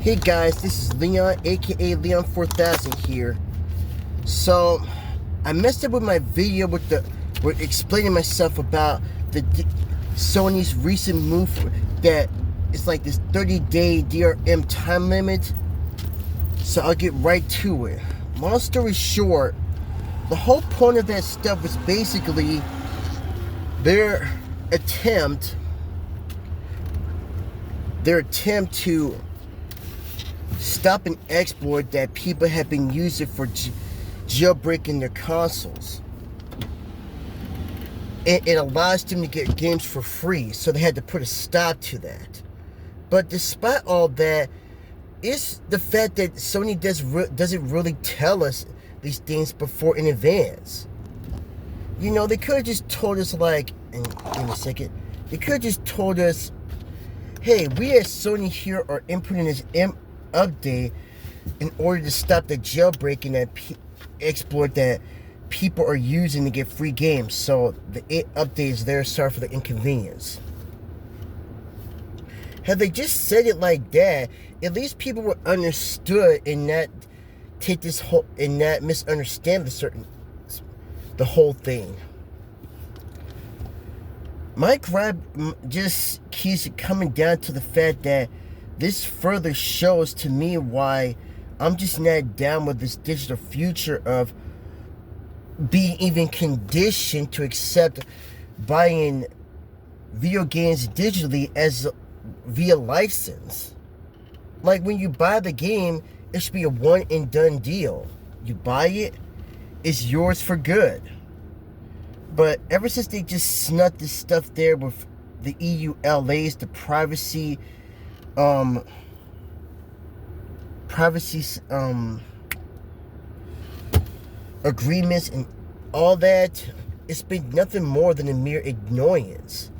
Hey guys, this is Leon, aka Leon 4000 here. So, I messed up with my video with explaining myself about Sony's recent move that it's like this 30-day DRM time limit. So I'll get right to it. Long story short, the whole point of that stuff was basically their attempt to stop an exploit that people have been using for jailbreaking their consoles. It allows them to get games for free, so they had to put a stop to that. But despite all that, it's the fact that Sony doesn't really tell us these things before in advance. You know, they could have just told us, like, and give me a second, they could have just told us, hey, we at Sony here are inputting this update in order to stop the jailbreaking that exploit that people are using to get free games. So the update is there. Sorry for the inconvenience. Had they just said it like that, at least people would understood and not take this whole and not misunderstand the whole thing. My gripe just keeps coming down to the fact that this further shows to me why I'm just not down with this digital future of being even conditioned to accept buying video games digitally as via license. Like, when you buy the game, it should be a one and done deal. You buy it, it's yours for good. But ever since they just snuck this stuff there with the EULAs, the privacy agreements and all that, it's been nothing more than a mere annoyance.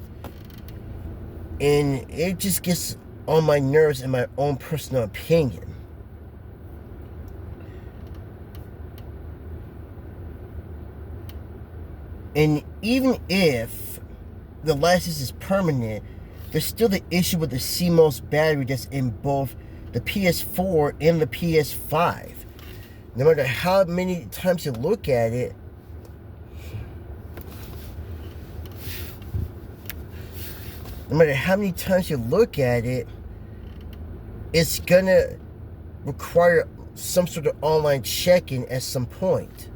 And it just gets on my nerves in my own personal opinion. And even if the license is permanent, there's still the issue with the CMOS battery that's in both the PS4 and the PS5. No matter how many times you look at it, it's gonna require some sort of online check-in at some point.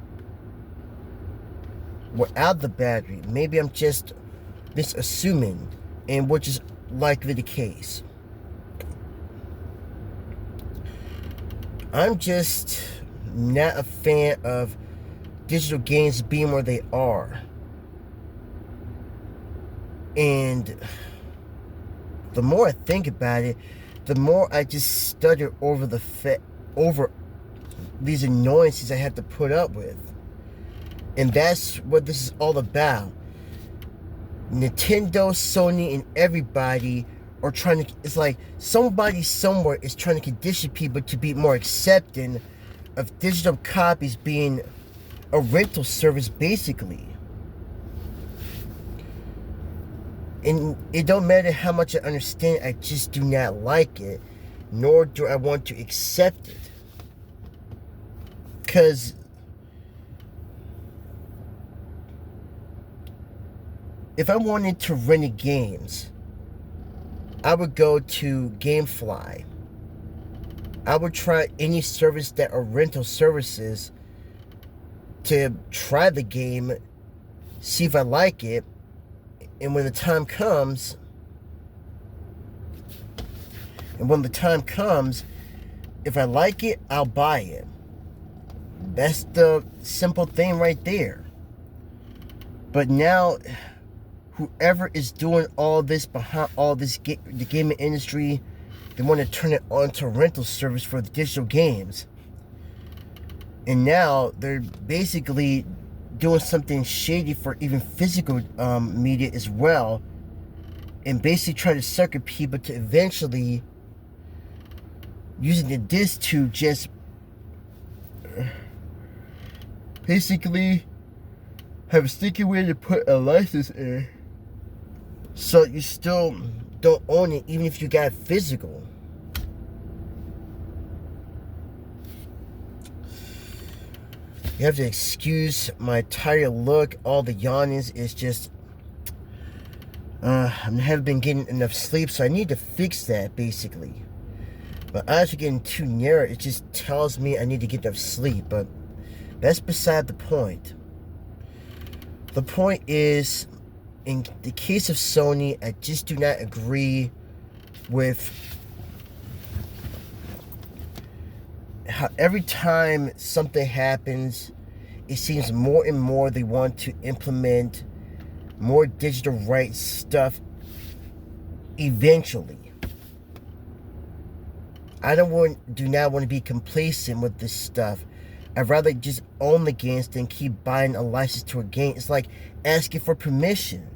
Without the battery, maybe I'm just assuming, and which is likely the case. I'm just not a fan of digital games being where they are. And the more I think about it, the more I just stutter over over these annoyances I have to put up with. And that's what this is all about. Nintendo, Sony, and everybody are trying to, it's like somebody somewhere is trying to condition people to be more accepting of digital copies being a rental service, basically. And it don't matter how much I understand, I just do not like it, nor do I want to accept it. Because if I wanted to rent games, I would go to GameFly. I would try any service that are rental services to try the game, see if I like it, and when the time comes, if I like it, I'll buy it. That's the simple thing right there. But now, whoever is doing all this behind all this, the gaming industry, they want to turn it onto a rental service for the digital games. And now they're basically doing something shady for even physical media as well, and basically try to sucker people to eventually using the disc to just basically have a sticky way to put a license in, so you still don't own it even if you got it physical. You have to excuse my tired look. All the yawnings is just... I haven't been getting enough sleep, so I need to fix that, basically. My eyes are getting too narrow. It just tells me I need to get enough sleep, but that's beside the point. The point is, in the case of Sony, I just do not agree with how every time something happens, it seems more and more they want to implement more digital rights stuff eventually. I do not want to be complacent with this stuff. I'd rather just own the games than keep buying a license to a game. It's like asking for permission.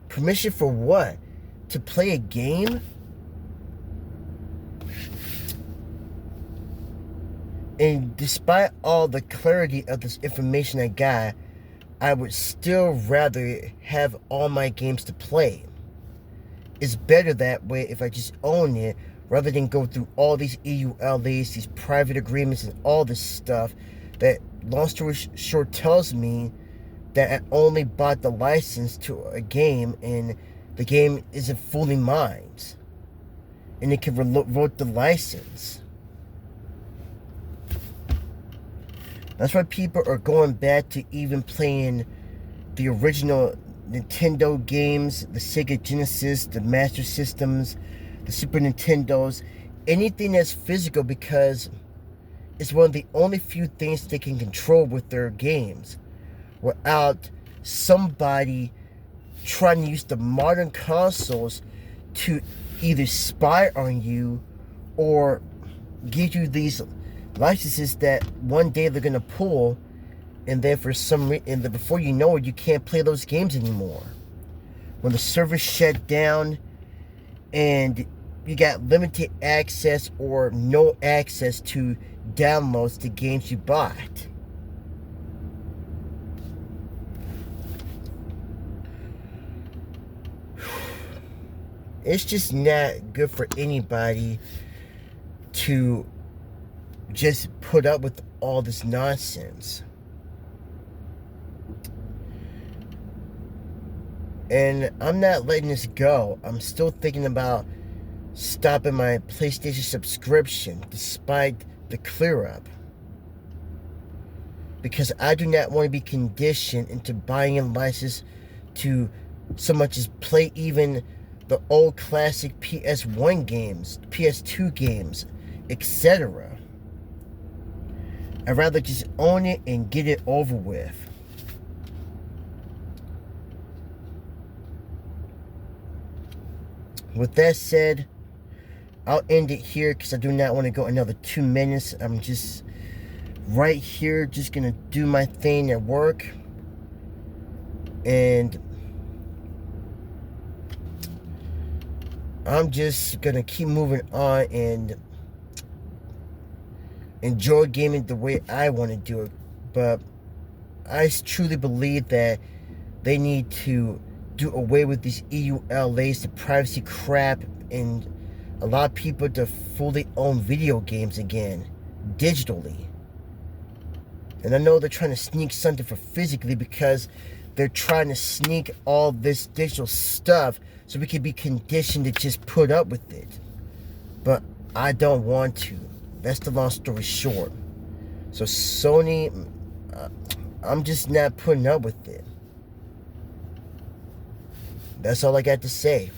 Permission for what? To play a game? And despite all the clarity of this information I got, I would still rather have all my games to play. It's better that way if I just own it, rather than go through all these EULAs, these private agreements, and all this stuff that, long story short, tells me that I only bought the license to a game and the game isn't fully mine. And it can revoke the license. That's why people are going back to even playing the original Nintendo games, the Sega Genesis, the Master Systems, the Super Nintendos, anything that's physical, because it's one of the only few things they can control with their games without somebody trying to use the modern consoles to either spy on you or give you these licenses that one day they're gonna pull, and then for some reason, before you know it, you can't play those games anymore. When the servers shut down and you got limited access or no access to downloads to games you bought. It's just not good for anybody to just put up with all this nonsense. And I'm not letting this go. I'm still thinking about stopping my PlayStation subscription despite the clear up, because I do not want to be conditioned into buying a license to so much as play even the old classic PS1 games, PS2 games, etc. I'd rather just own it and get it over with. With that said, I'll end it here because I do not want to go another 2 minutes. I'm just right here, just going to do my thing at work. And I'm just going to keep moving on and enjoy gaming the way I want to do it. But I truly believe that they need to do away with these EULAs, the privacy crap, and allow people to fully own video games again, digitally. And I know they're trying to sneak something for physically because they're trying to sneak all this digital stuff so we can be conditioned to just put up with it. But I don't want to. That's the long story short. So Sony, I'm just not putting up with it. That's all I got to say.